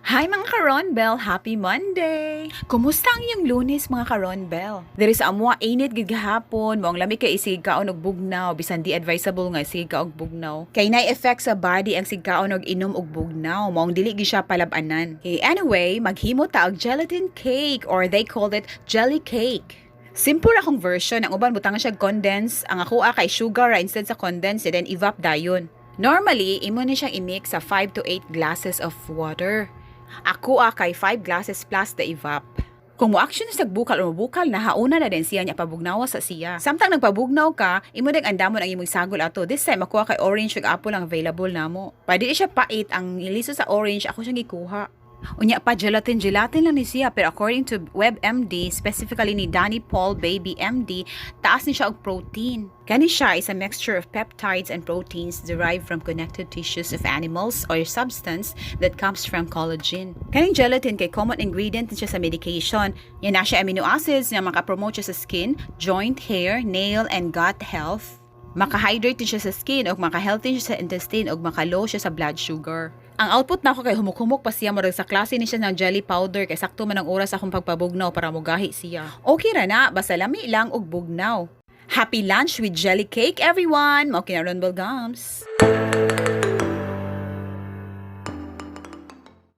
Hi mga ka-Ronbel! Happy Monday! Kumusta ang iyong Lunes mga ka-Ronbel? Diri sa amwa init gid gahapon, mo ang lami kay isig kaon og bugnaw, bisan di advisable nga isig ka og bugnaw. Kay nay effect sa body ang sigkaon og inom og bugnaw, mo ang dili gid siya palab-anan. Okay, anyway, maghimo ta og gelatin cake or they called it jelly cake. Simple akong version, ang uban butangan siya condense, ang ako kay sugar instead sa condense, then evap dayon. Normally, imo ni siyang i-mix sa 5 to 8 glasses of water. Ako kay 5 glasses plus the evap. Kung mo action sa bukal o bukal na hauna na din siya niya pabugnawa sa siya. Samtang nagpabugnaw ka, imo dag andamon ang imong sagol ato. This time makuha kay orange ug apple ang available namo. Pwede siya pait ang iliso sa orange ako siyang gikuha. Unya pa gelatin lang ni siya pero according to WebMD, specifically ni Danny Paul Baby MD, taas ni siya og protein. Kani siya is a mixture of peptides and proteins derived from connected tissues of animals or substance that comes from collagen. Kaning gelatin kay common ingredient siya sa medication. Yan na siya amino acids na makapromote siya sa skin, joint, hair, nail, and gut health. Maka-hydrate din siya sa skin o maka-healthy siya sa intestine o maka-low siya sa blood sugar. Ang output na ako kay humuk-humuk pa siya murag sa klase ni siya ng jelly powder kay sakto man ang oras akong pagpabugnaw para mugahi siya. Okay ra na, basta lami lang og bugnaw. Happy lunch with jelly cake everyone! Mao kinaron Gums.